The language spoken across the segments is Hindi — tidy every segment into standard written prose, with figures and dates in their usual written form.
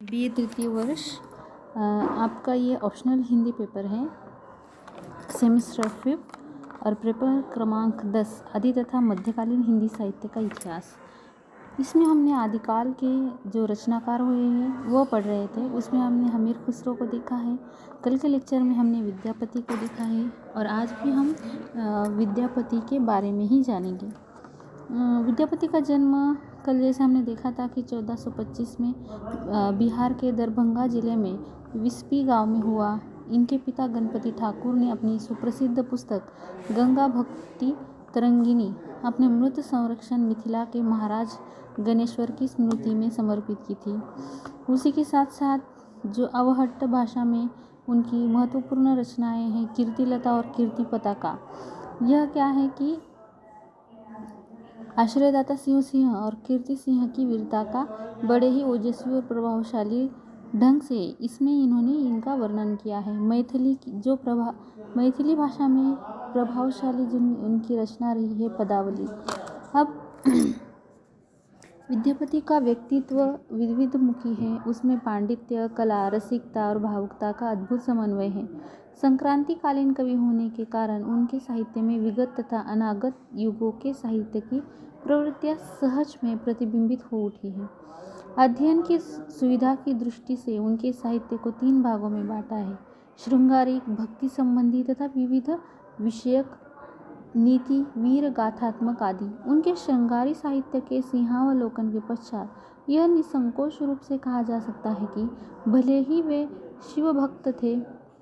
बीए तृतीय वर्ष आपका ये ऑप्शनल हिंदी पेपर है सेमेस्टर 5 और पेपर क्रमांक 10 आदि तथा मध्यकालीन हिंदी साहित्य का इतिहास। इसमें हमने आदिकाल के जो रचनाकार हुए हैं वो पढ़ रहे थे। उसमें हमने हमीर खुसरो को देखा है, कल के लेक्चर में हमने विद्यापति को देखा है और आज भी हम विद्यापति के बारे में ही जानेंगे। विद्यापति का जन्म कल जैसे हमने देखा था कि 1425 में बिहार के दरभंगा जिले में विस्पी गांव में हुआ। इनके पिता गणपति ठाकुर ने अपनी सुप्रसिद्ध पुस्तक गंगा भक्ति तरंगिनी अपने मृत संरक्षण मिथिला के महाराज गणेश्वर की स्मृति में समर्पित की थी। उसी के साथ साथ जो अवहट्ट भाषा में उनकी महत्वपूर्ण रचनाएं हैं कीर्तिलता और कीर्ति पताका। यह क्या है कि आश्रयदाता सिंह और कीर्ति सिंह की वीरता का बड़े ही ओजस्वी और प्रभावशाली ढंग से इसमें इन्होंने इनका वर्णन किया है। मैथिली भाषा में प्रभावशाली जो उनकी रचना रही है पदावली। अब विद्यापति का व्यक्तित्व विविधमुखी है। उसमें पांडित्य, कला, रसिकता और भावुकता का अद्भुत समन्वय है। संक्रांतिकालीन कवि होने के कारण उनके साहित्य में विगत तथा अनागत युगों के साहित्य की प्रवृत्तियां सहज में प्रतिबिंबित हो उठी है। अध्ययन की सुविधा की दृष्टि से उनके साहित्य को 3 भागों में बांटा है: श्रृंगारिक, भक्ति संबंधी तथा विविध विषयक, नीति, वीर गाथात्मक आदि। उनके श्रृंगारी साहित्य के सिंहावलोकन के पश्चात यह निसंकोच रूप से कहा जा सकता है कि भले ही वे शिव भक्त थे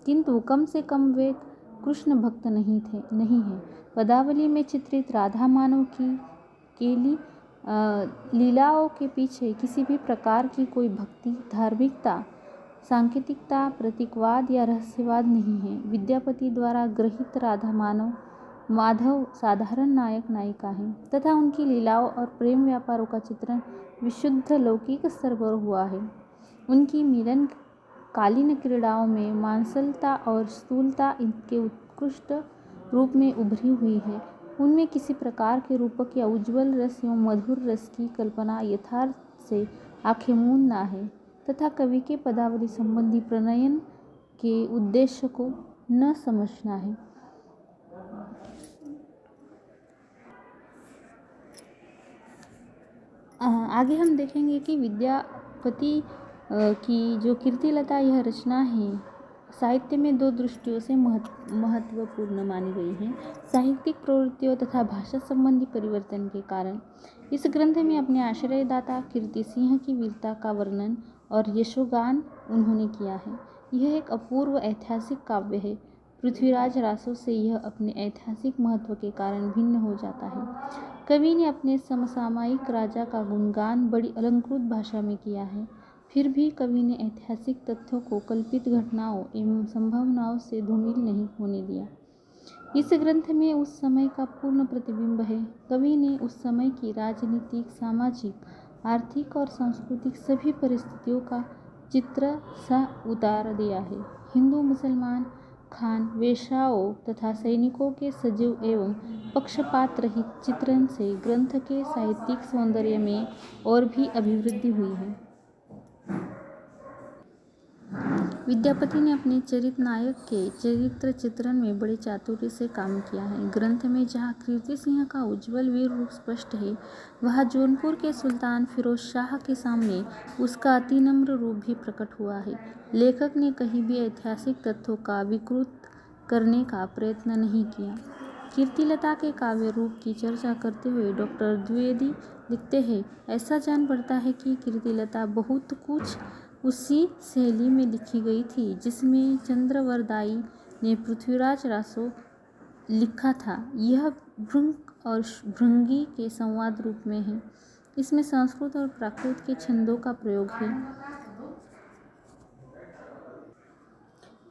किंतु कम से कम वे कृष्ण भक्त नहीं है। पदावली में चित्रित राधा मानव की केली लीलाओं के पीछे किसी भी प्रकार की कोई भक्ति, धार्मिकता, सांकेतिकता, प्रतीकवाद या रहस्यवाद नहीं है। विद्यापति द्वारा ग्रहित राधा माधव साधारण नायक नायिका हैं तथा उनकी लीलाओं और प्रेम व्यापारों का चित्रण विशुद्ध लौकिक स्तर पर हुआ है। उनकी मिलन कालीन क्रीड़ाओं में मांसलता और स्थूलता इनके उत्कृष्ट रूप में उभरी हुई है। उनमें किसी प्रकार के रूपक या उज्ज्वल रस एवं मधुर रस की कल्पना यथार्थ से आखेमूंद ना है तथा कवि के पदावली संबंधी प्रणयन के उद्देश्य को न समझना है। आगे हम देखेंगे कि विद्यापति की जो कीर्तिलता यह रचना है साहित्य में 2 दृष्टियों से महत्वपूर्ण मानी गई है: साहित्यिक प्रवृत्तियों तथा भाषा संबंधी परिवर्तन के कारण। इस ग्रंथ में अपने आश्रयदाता कीर्ति सिंह की वीरता का वर्णन और यशोगान उन्होंने किया है। यह एक अपूर्व ऐतिहासिक काव्य है। पृथ्वीराज रासो से यह अपने ऐतिहासिक महत्व के कारण भिन्न हो जाता है। कवि ने अपने समसामयिक राजा का गुणगान बड़ी अलंकृत भाषा में किया है। फिर भी कवि ने ऐतिहासिक तथ्यों को कल्पित घटनाओं एवं संभावनाओं से धूमिल नहीं होने दिया। इस ग्रंथ में उस समय का पूर्ण प्रतिबिंब है। कवि ने उस समय की राजनीतिक, सामाजिक, आर्थिक और सांस्कृतिक सभी परिस्थितियों का चित्र सा उतार दिया है। हिंदू, मुसलमान, खान, वेश्याओं तथा सैनिकों के सजीव एवं पक्षपात रहित चित्रण से ग्रंथ के साहित्यिक सौंदर्य में और भी अभिवृद्धि हुई है। विद्यापति ने अपने चरित नायक के चरित्र चित्रण में बड़े चातुर्य से काम किया है। ग्रंथ में जहाँ कीर्ति सिंह का उज्ज्वल वीर रूप स्पष्ट है, वहाँ जौनपुर के सुल्तान फिरोज शाह के सामने उसका अति नम्र रूप भी प्रकट हुआ है। लेखक ने कहीं भी ऐतिहासिक तथ्यों का विकृत करने का प्रयत्न नहीं किया। कीर्तिलता के काव्य रूप की चर्चा करते हुए डॉक्टर द्विवेदी लिखते हैं, ऐसा जान पड़ता है कि कीर्तिलता बहुत कुछ उसी शैली में लिखी गई थी जिसमें चंद्रवरदाई ने पृथ्वीराज रासो लिखा था। यह भृंग और भृंगी के संवाद रूप में है। इसमें संस्कृत और प्राकृत के छंदों का प्रयोग है।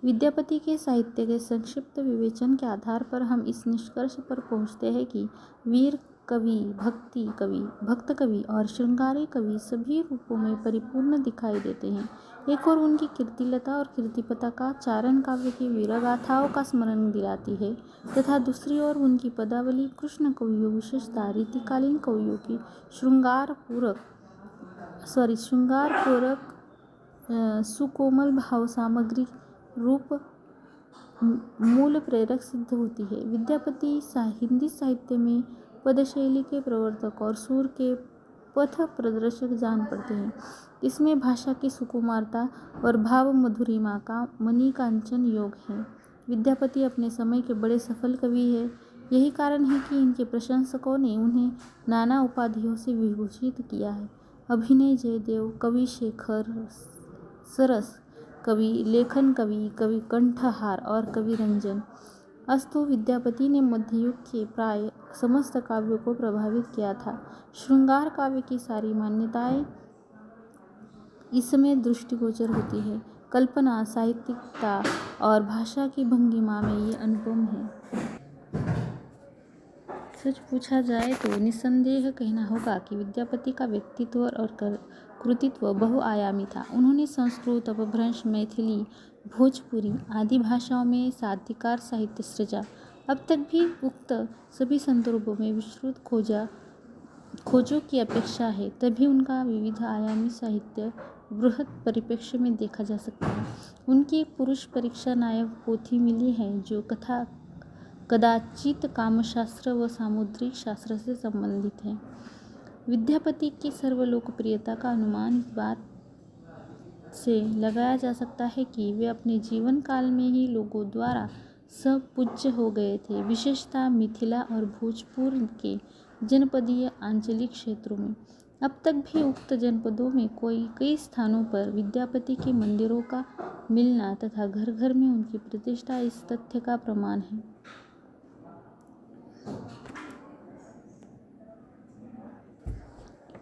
विद्यापति के साहित्य के संक्षिप्त विवेचन के आधार पर हम इस निष्कर्ष पर पहुँचते हैं कि वीर कवि, भक्ति कवि, भक्त कवि और श्रृंगारी कवि सभी रूपों में परिपूर्ण दिखाई देते हैं। एक और उनकी कीर्तिलता और कीर्तिपताका चारण काव्य की वीरगाथाओं का स्मरण दिलाती है तथा दूसरी ओर उनकी पदावली कृष्ण कवियों, विशेषतः रीतिकालीन कवियों की श्रृंगारपूरक सुकोमल भाव सामग्री रूप मूल प्रेरक सिद्ध होती है। विद्यापति हिंदी साहित्य में पदशैली के प्रवर्तक और सुर के पथ प्रदर्शक जान पड़ते हैं। इसमें भाषा की सुकुमारता और भाव मधुरिमा का मणिकांचन योग है। विद्यापति अपने समय के बड़े सफल कवि हैं। यही कारण है कि इनके प्रशंसकों ने उन्हें नाना उपाधियों से विभूषित किया है। अभिनय जयदेव, कवि शेखर सरस कवि, लेखन कवि, कवि कंठहार और कवि रंजन। अस्तु विद्यापति ने मध्ययुग के प्राय समस्त काव्यों को प्रभावित किया था। श्रृंगार काव्य की सारी मान्यताएं इसमें दृष्टिगोचर होती है। कल्पना, साहित्यिकता और भाषा की भंगिमा में ये अनुपम है। सच पूछा जाए तो निस्संदेह कहना होगा कि विद्यापति का व्यक्तित्व और कृतित्व बहुआयामी था। उन्होंने संस्कृत, अपभ्रंश, मैथिली, भोजपुरी आदि भाषाओं में साहित्यकार साहित्य सृजा। अब तक भी उक्त सभी संदर्भों में विस्तृत खोजों की अपेक्षा है, तभी उनका विविध आयामी साहित्य बृहत परिप्रेक्ष्य में देखा जा सकता है। उनकी एक पुरुष परीक्षा नायक पोथी मिली है जो कदाचित कामशास्त्र व सामुद्रिक शास्त्र से संबंधित है। विद्यापति की सर्वलोकप्रियता का अनुमान इस बात से लगाया जा सकता है कि वे अपने जीवन काल में ही लोगों द्वारा सब पूज्य हो गए थे, विशेषतः मिथिला और भोजपुर के जनपदीय आंचलिक क्षेत्रों में। अब तक भी उक्त जनपदों में कई स्थानों पर विद्यापति के मंदिरों का मिलना तथा घर घर में उनकी प्रतिष्ठा इस तथ्य का प्रमाण है।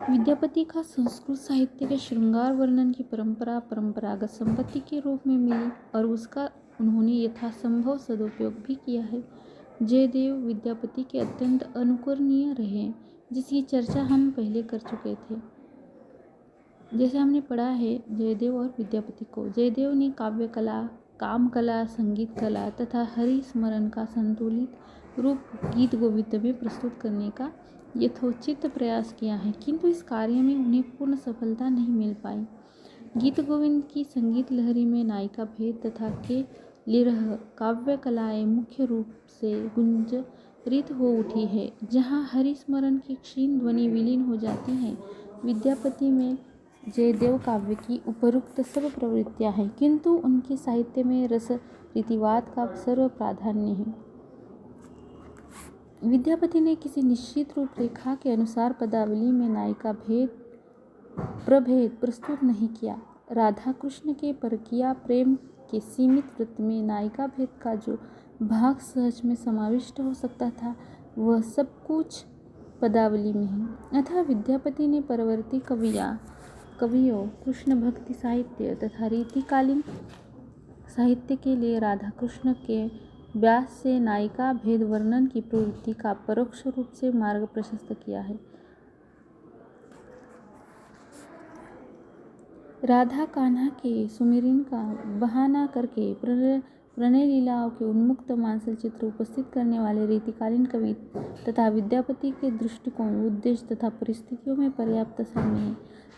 विद्यापति का संस्कृत साहित्य के श्रृंगार वर्णन की परंपरा परंपरागत संपत्ति के रूप में मिली और उसका उन्होंने यथासंभव सदुपयोग भी किया है। जयदेव विद्यापति के अत्यंत अनुकरणीय रहे, जिसकी चर्चा हम पहले कर चुके थे। जैसे हमने पढ़ा है जयदेव और विद्यापति को। जयदेव ने काव्य कला, काम कला, संगीत कला तथा हरि स्मरण का संतुलित रूप गीत गोविंद में प्रस्तुत करने का यथोचित प्रयास किया है, किंतु इस कार्य में उन्हें पूर्ण सफलता नहीं मिल पाई। गीत गोविंद की संगीत लहरी में नायिका भेद तथा के लिरह काव्य कलाएं मुख्य रूप से गुंजरित हो उठी है, जहाँ हरि स्मरण की क्षीण ध्वनि विलीन हो जाती है। विद्यापति में जयदेव काव्य की उपरुक्त सब प्रवृत्तियां हैं, किंतु उनके साहित्य में रस रीतिवाद का सर्व प्राधान्य है। विद्यापति ने किसी निश्चित रूपरेखा के अनुसार पदावली में नायिका भेद प्रभेद प्रस्तुत नहीं किया। राधा कृष्ण के परकीया प्रेम के सीमित वृत्त में नायिका भेद का जो भाग सहज में समाविष्ट हो सकता था, वह सब कुछ पदावली में है। अतः विद्यापति ने परवर्ती कवियों, कृष्ण भक्ति साहित्य तथा रीतिकालीन साहित्य के लिए राधा कृष्ण के व्यास से नायिका भेद वर्णन की प्रवृत्ति का परोक्ष रूप से मार्ग प्रशस्त किया है। राधा कान्हा के सुमिरन का बहाना करके प्रणय लीलाओं के उन्मुक्त मांसल चित्र उपस्थित करने वाले रीतिकालीन कवि तथा विद्यापति के दृष्टिकोण, उद्देश्य तथा परिस्थितियों में पर्याप्त साम्य है।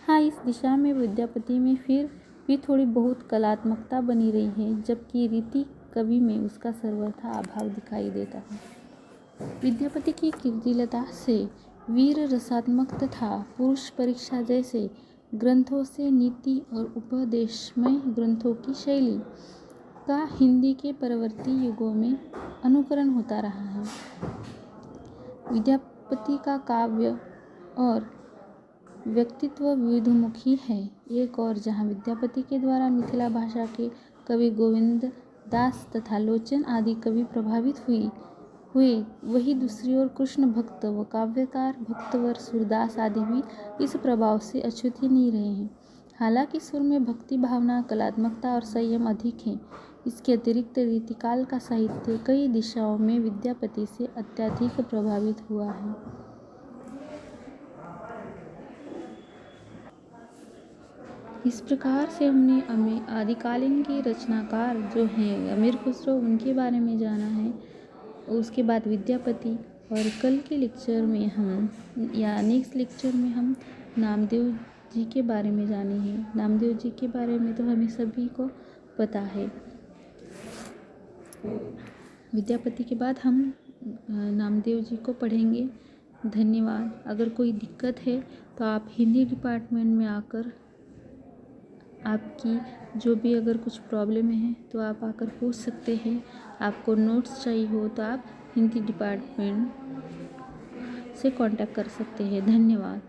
हाँ, इस दिशा में विद्यापति में फिर भी थोड़ी बहुत कलात्मकता बनी रही है, जबकि रीति कवि में उसका सर्वथा अभाव दिखाई देता है। विद्यापति की कीर्तिलता से वीर रसात्मक तथा पुरुष परीक्षा जैसे ग्रंथों से नीति और उपदेशमय ग्रंथों की शैली का हिंदी के परवर्ती युगों में अनुकरण होता रहा है। विद्यापति का काव्य और व्यक्तित्व विविधमुखी है। एक और जहाँ विद्यापति के द्वारा मिथिला भाषा के कवि गोविंद दास तथा लोचन आदि कवि प्रभावित हुए, वही दूसरी ओर कृष्ण भक्त व काव्यकार भक्तवर सूरदास आदि भी इस प्रभाव से अछूत ही नहीं रहे हैं। हालांकि सुर में भक्ति भावना, कलात्मकता और संयम अधिक है। इसके अतिरिक्त रीतिकाल का साहित्य कई दिशाओं में विद्यापति से अत्यधिक प्रभावित हुआ है। इस प्रकार से हमने आदिकालीन के रचनाकार जो हैं अमीर खुसरो, उनके बारे में जाना है। उसके बाद विद्यापति, और कल के लेक्चर में हम नेक्स्ट लेक्चर में हम नामदेव जी के बारे में जानेंगे। नामदेव जी के बारे में तो हमें सभी को पता है। विद्यापति के बाद हम नामदेव जी को पढ़ेंगे। धन्यवाद। अगर कोई दिक्कत है तो आप हिंदी डिपार्टमेंट में आकर आपकी जो भी अगर कुछ प्रॉब्लम है तो आप आकर पूछ सकते हैं। आपको नोट्स चाहिए हो तो आप हिंदी डिपार्टमेंट से कांटेक्ट कर सकते हैं। धन्यवाद।